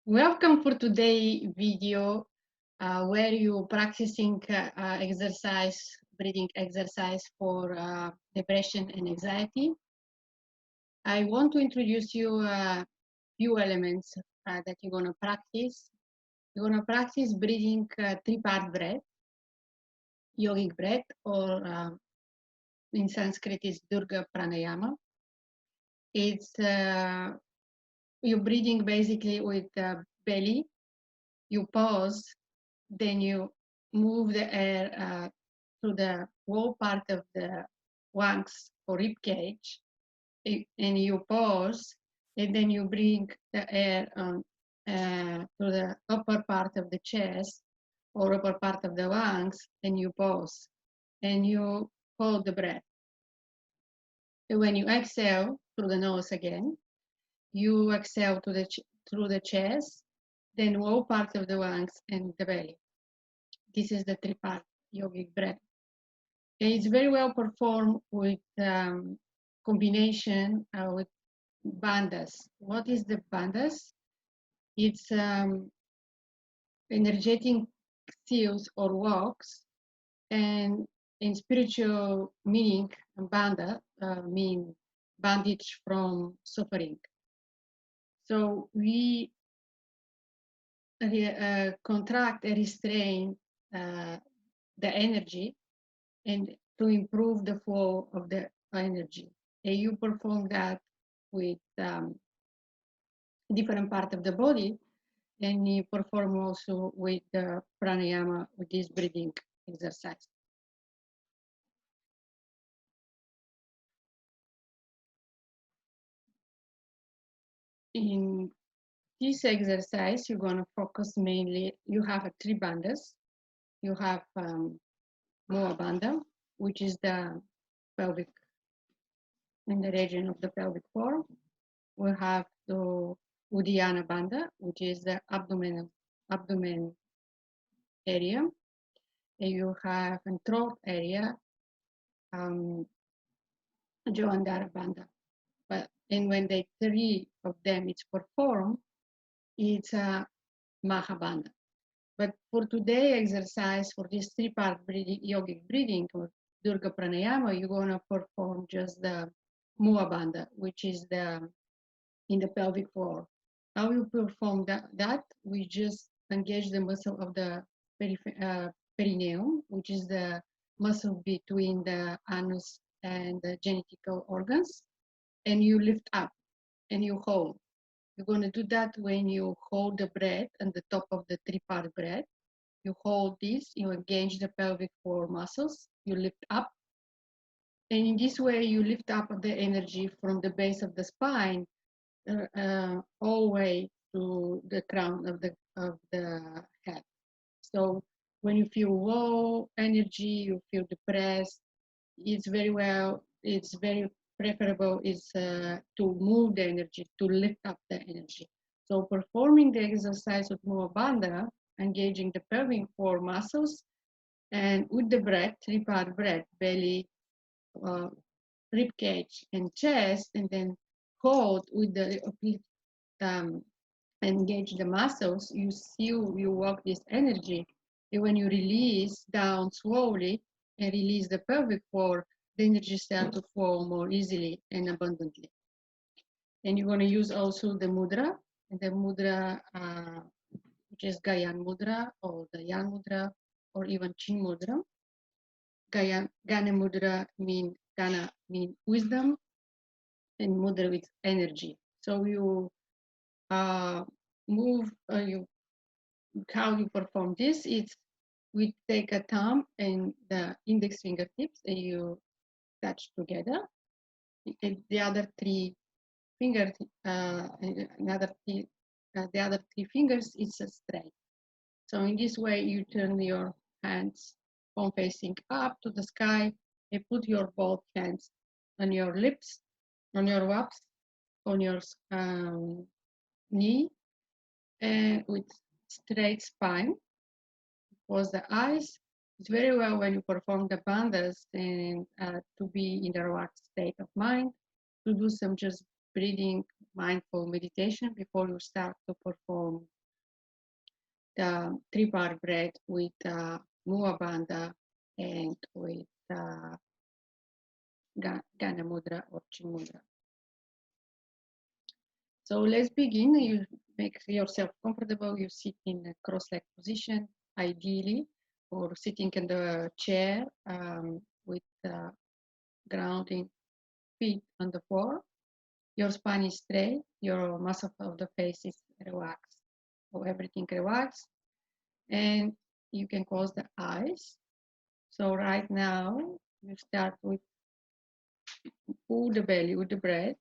Welcome for today video where you practicing breathing exercise for depression and anxiety. I want to introduce you a few elements that you're going to practice. You're going to practice breathing three-part breath, yogic breath, or in Sanskrit is Durga Pranayama. It's you're breathing basically with the belly. You pause, then you move the air to the wall part of the lungs or rib cage, and you pause, and then you bring the air on to the upper part of the chest or upper part of the lungs, and you pause, and you hold the breath. And when you exhale through the nose again, you exhale through the chest, then wall part of the lungs and the belly. This is the three-part yogic breath. It's very well performed with combination with bandhas. What is the bandhas? It's energetic seals or walks, and in spiritual meaning, bandha mean bandage from suffering. So we contract and restrain the energy and to improve the flow of the energy. And you perform that with different part of the body, and you perform also with the pranayama, with this breathing exercise. In this exercise, you're going to focus mainly, you have three bandhas. You have Moa bandha, which is the pelvic, in the region of the pelvic floor. We have the Uddiyana bandha, which is the abdomen area. And you have a throat area, Joandhara bandha. And when the three of them is performed, it's a Mahabandha. But for today exercise, for this three-part yogic breathing or Durga Pranayama, you're going to perform just the Mua Bandha, which is in the pelvic floor. How you perform that? We just engage the muscle of the perineum, which is the muscle between the anus and the genital organs, and you lift up and you hold. You're going to do that when you hold the breath on the top of the three-part breath. You hold this, you engage the pelvic floor muscles, you lift up, and in this way you lift up the energy from the base of the spine all the way to the crown of the head. So when you feel low energy, you feel depressed, it's very preferable is to move the energy, to lift up the energy. So performing the exercise of Mula Bandha, engaging the pelvic floor muscles, and with the breath, three-part breath, belly, rib cage, and chest, and then hold with the engage the muscles. You walk this energy, and when you release down slowly and release the pelvic floor, the energy starts to flow more easily and abundantly. And you're going to use also the mudra, and the mudra, which is Gayan mudra or the Yan mudra or even Chin mudra. Gana mudra Gana mean wisdom, and mudra with energy. So you move, how you perform this is we take a thumb and the index fingertips and you touch together. And the other three fingers, the other three fingers is straight. So in this way, you turn your hands palm facing up to the sky and put your both hands on your lips, on your laps, on your knee, and with straight spine. Close the eyes. It's very well when you perform the bandhas and to be in the relaxed state of mind, to do some just breathing mindful meditation before you start to perform the three-part breath with Mua Bandha and with Gana Mudra or Chin Mudra. So let's begin. You make yourself comfortable. You sit in a cross-legged position, ideally, or sitting in the chair with grounding feet on the floor. Your spine is straight. Your muscle of the face is relaxed. So everything relaxed. And you can close the eyes. So right now, you start with pull the belly with the breath,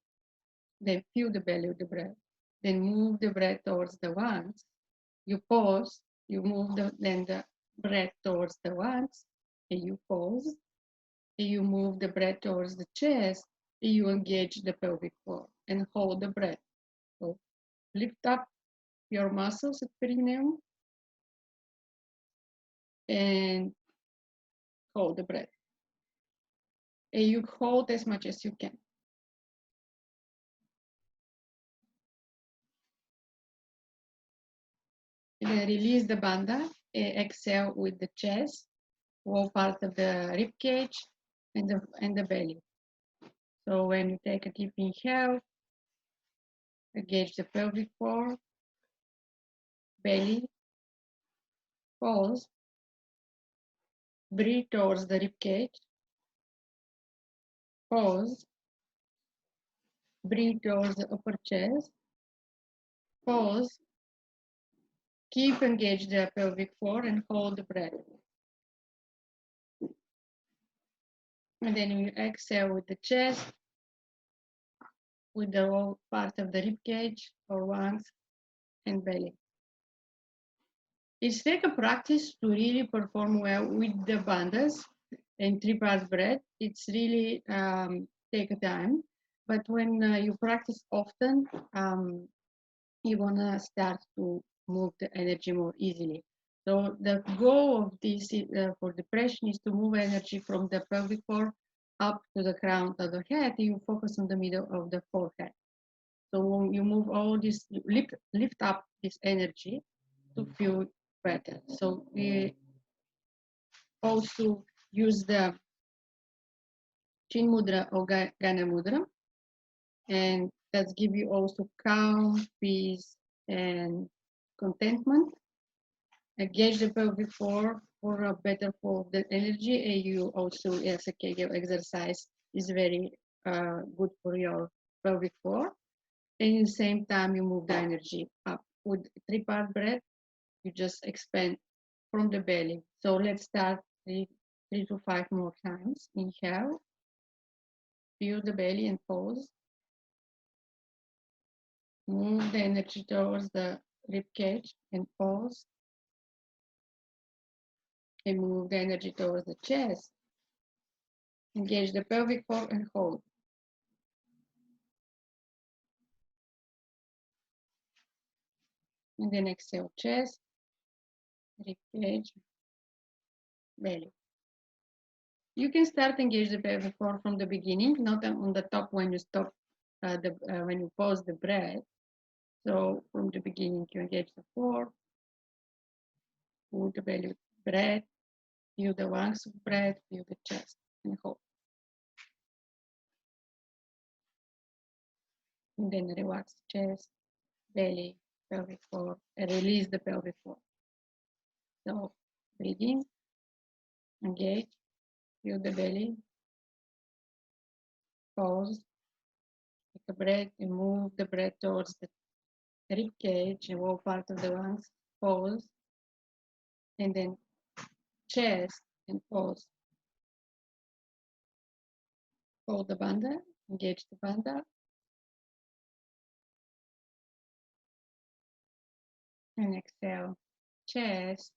then fill the belly with the breath, then move the breath towards the lungs. You pause, you move then the breath towards the lungs, and you pause, and you move the breath towards the chest, and you engage the pelvic floor and hold the breath. So lift up your muscles at perineum and hold the breath. And you hold as much as you can. And then release the bandha, exhale with the chest, all part of the rib cage and the belly. So when you take a deep inhale, engage the pelvic floor, belly, pause, breathe towards the rib cage, pause, breathe towards the upper chest, pause, keep engaged the pelvic floor and hold the breath. And then you exhale with the chest, with the whole part of the rib cage or lungs and belly. It's like a practice to really perform well with the bandhas and three-part breath. It's really take time, but when you practice often, you're gonna start to move the energy more easily. So the goal of this for depression is to move energy from the pelvic floor up to the crown of the head. You focus on the middle of the forehead. So you move all this, lift up this energy to feel better. So we also use the Chin Mudra or Gana Mudra, and that give you also calm, peace, and contentment. Engage the pelvic floor for a better flow of the energy, and you also, as a Kegel exercise, is very good for your pelvic floor. And at the same time, you move the energy up. With three-part breath, you just expand from the belly. So let's start three to five more times. Inhale, feel the belly and pause. Move the energy towards the rib cage and pause. And move the energy towards the chest. Engage the pelvic floor and hold. And then exhale, chest, rib cage, belly. You can start engage the pelvic floor from the beginning, not on the top when you stop, when you pause the breath. So from the beginning, you engage the floor, move the belly breath, feel the lungs of breath, feel the chest, and hold. And then relax chest, belly, pelvic floor, and release the pelvic floor. So breathe in, engage, feel the belly, pause, take a breath, and move the breath towards the rib cage and all part of the lungs, pause, and then chest and pause. Hold the bandha, engage the bandha, and exhale, chest,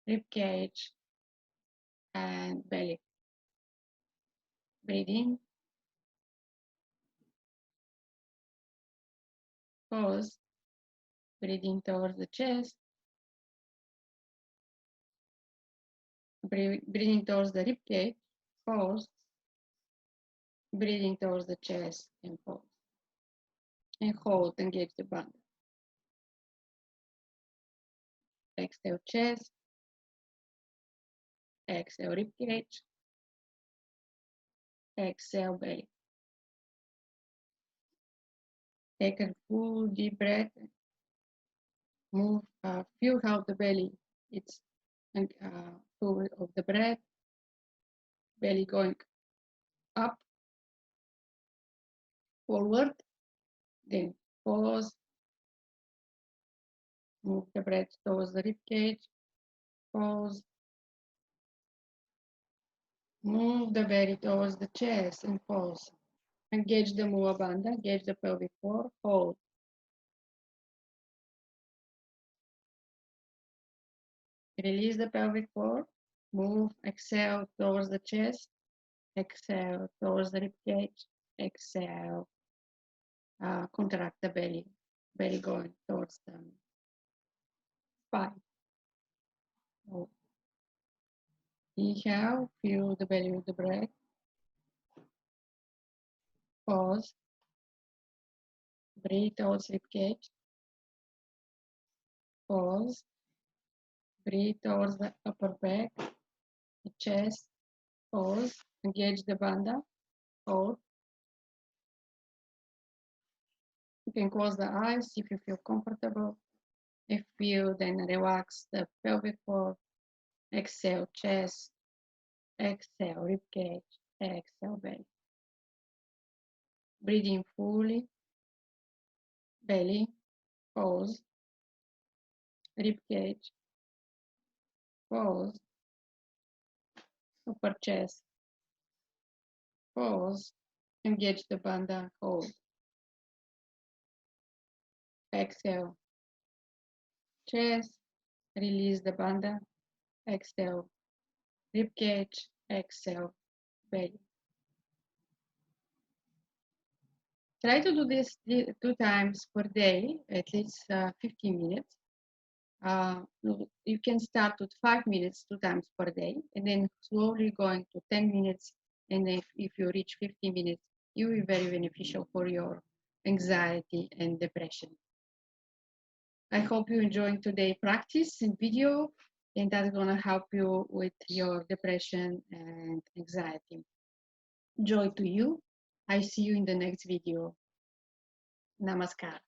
rib cage, and belly. Breathe in, pause, breathing towards the chest, breathing towards the rib cage, pause, breathing towards the chest, and pause. and hold, engage the bandha. Exhale chest, exhale rib cage, exhale belly. Take a full deep breath, move, feel how the belly, it's full of the breath, belly going up, forward, then pause, move the breath towards the rib cage, pause, move the belly towards the chest and pause. Engage the Mula Bandha, engage the pelvic floor, hold. Release the pelvic floor, move, exhale towards the chest, exhale towards the rib cage, exhale, contract the belly, belly going towards the spine. Hold. Inhale, feel the belly with the breath, pause, breathe towards rib cage, pause, breathe towards the upper back, the chest, pause, engage the bandha, hold. You can close the eyes if you feel comfortable. If you then relax the pelvic floor, exhale chest, exhale rib cage, exhale belly. Breathing fully, belly, pause, rib cage, pause, upper chest, pause, engage the bandha, hold. Exhale, chest, release the bandha, exhale, rib cage, exhale, belly. Try to do this 2 times per day, at least 15 minutes. You can start with 5 minutes 2 times per day, and then slowly going to 10 minutes. And if you reach 50 minutes, it will be very beneficial for your anxiety and depression. I hope you enjoying today's practice and video, and that's going to help you with your depression and anxiety. Joy to you. I see you in the next video. Namaskar.